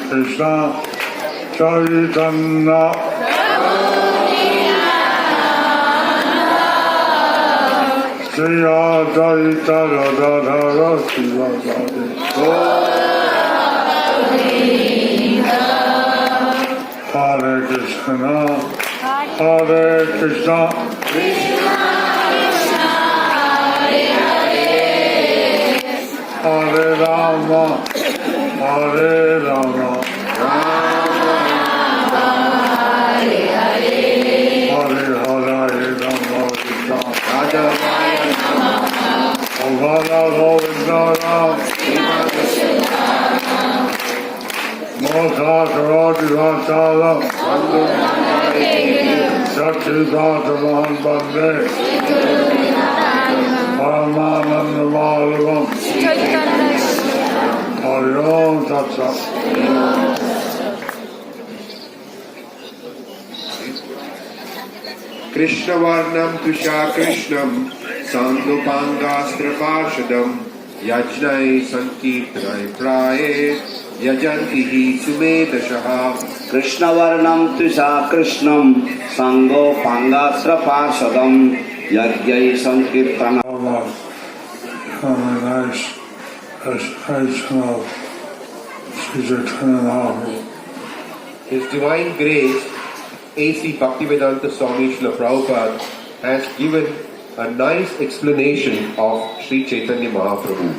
Krishna Chaitanya Shri Advaita Radharara Sivasadi Hare Krishna Hare Krishna Hare Rama Hare Rama Sachidatman Bande Paramananda Madhavam Hari Om Tat Sat. Krishnavarnam Tusha Krishnam Sandupangastraparshadam Yajnai Sankirtanai Praye Yajantihi Sumedashaha. Krishnavarnam Tusha Krishnam Sango Pangasra Parshadam Yajnai Sankirtana. Nice recitation of Sri Chaitanya Mahaprabhu. His Divine Grace A.C. Bhaktivedanta Swami Srila Prabhupada has given a nice explanation of Sri Chaitanya Mahaprabhu.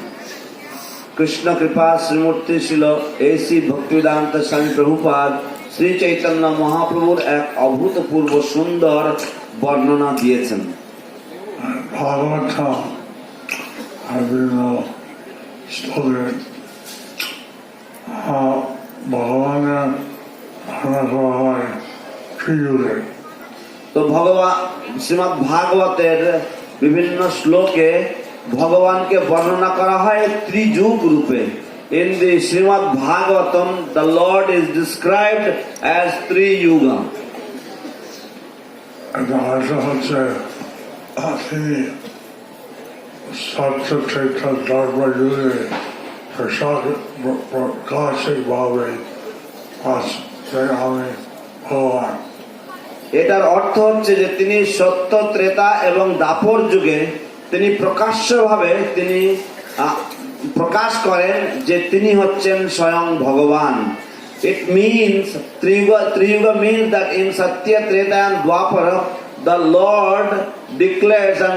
Krishna Kripa Srimurti Srila A.C. Bhaktivedanta Swami Prabhupada Sri Chaitanya Mahaprabhuর এক অভূতপূর্ব সুন্দর বর্ণনা দিয়েছেন। Bhagavatam, I've been studying how Bhagavana Anapahai Triyude. তো ভগবান শ্রীমদ্ ভাগবতের বিভিন্ন শ্লোকে ভগবানকে বর্ণনা করা হয় ত্রিযুগ রূপে। In the Srimad Bhagavatam, the Lord is described as Triyuga. And also হচ্ছে তিনি সত্যচেতা দর্বা যুগে প্রকাশিকভাবে আসছে আমি ভগবান। এটার অর্থ হচ্ছে যে তিনি সত্য ত্রেতা এবং দাপর যুগে তিনি প্রকাশ্যভাবে তিনি প্রকাশ করেন যে তিনি হচ্ছেন স্বয়ং ভগবান। It means Triyuga means that in Satya, Treta and Dwapara the Lord declares and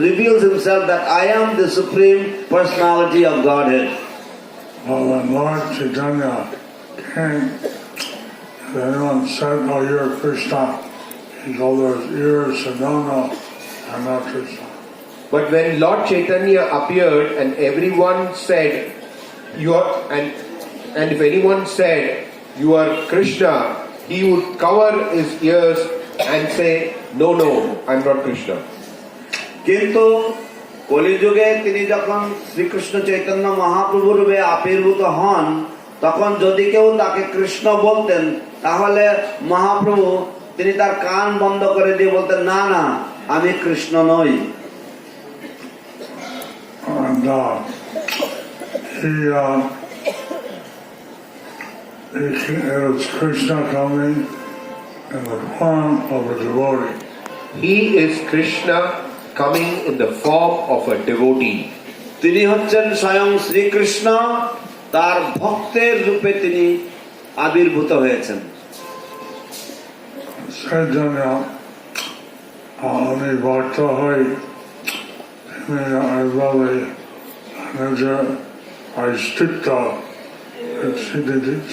reveals himself that I am the supreme personality of Godhead. When Lord Chaitanya came, if anyone said, "Oh, you're Krishna," he told his ears said, "No, I'm not Krishna." But when Lord Chaitanya appeared and everyone said, "You are," and if anyone said, "You are Krishna," he would cover his ears and say, "No, I'm not Krishna." কিন্তু কলিযুগে তিনি যখন শ্রীকৃষ্ণ চৈতন্য মহাপ্রভু রূপে আবির্ভূত হন, তখন যদি কেউ তাকে কৃষ্ণ বলতেন তাহলে মহাপ্রভু তিনি তার কান বন্ধ করে দিয়ে বলতেন, না আমি কৃষ্ণ নই। And it was Krishna coming in the form of a devotee. He is Krishna coming in the form of a devotee. তিনি হচ্ছেন স্বয়ং শ্রীকৃষ্ণ, তার ভক্তের রূপে তিনি আবির্ভূত হয়েছেন। সেজন্য আমি ভক্ত হই, এইভাবে নিজের অস্তিত্ব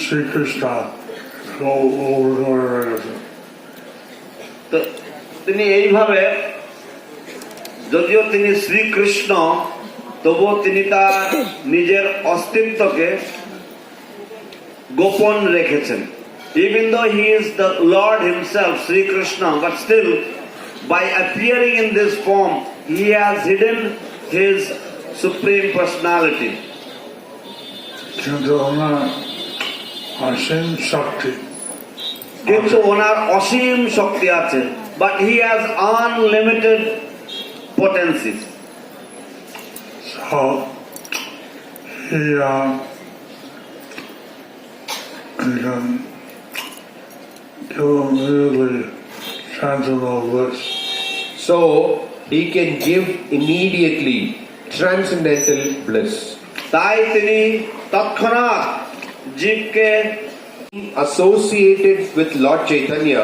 শ্রীকৃষ্ণ করে রেখেছে। তো তিনি এইভাবে, যদিও তিনি শ্রীকৃষ্ণ, তবুও তিনি তার নিজের অস্তিত্বকে গোপন রেখেছেন। Even though he is the Lord himself, Sri Krishna, but still, by appearing in this form, he has hidden his supreme personality. কিন্তু ওনার অসীম শক্তি কিন্তু ওনার অসীম শক্তি আছে, but he has unlimited potencies. So he can give immediately transcendental bliss. So he can give immediately transcendental bliss. তাই তিনি তৎক্ষণাৎ জীবকে Associated with Lord Chaitanya,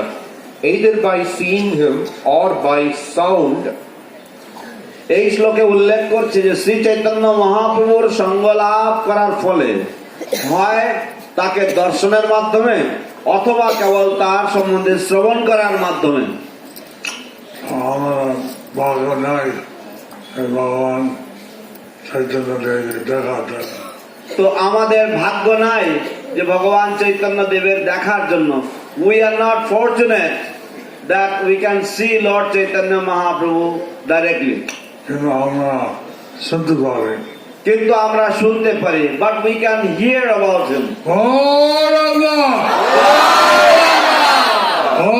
either by seeing him or by sound, এই শ্লোকে উল্লেখ করছে যে শ্রী চৈতন্য মহাপ্রভুর সঙ্গ লাভ করার ফলে হয় তাকে দর্শনের মাধ্যমে অথবা কেবল তার সম্বন্ধে শ্রবণ করার মাধ্যমে। আমরা ভাগ্য নাই এই ভগবান চৈতন্য দেবকে দেখার জন্য। তো আমাদের ভাগ্য নাই যে ভগবান চৈতন্য দেবের দেখার জন্য। We are not fortunate that we can see lord Chaitanya Mahaprabhu directly. কিন্তু আমরা শুনতে পারি। কিন্তু আমরা শুনতে পারি, but we can hear about him. ও রাধা, ও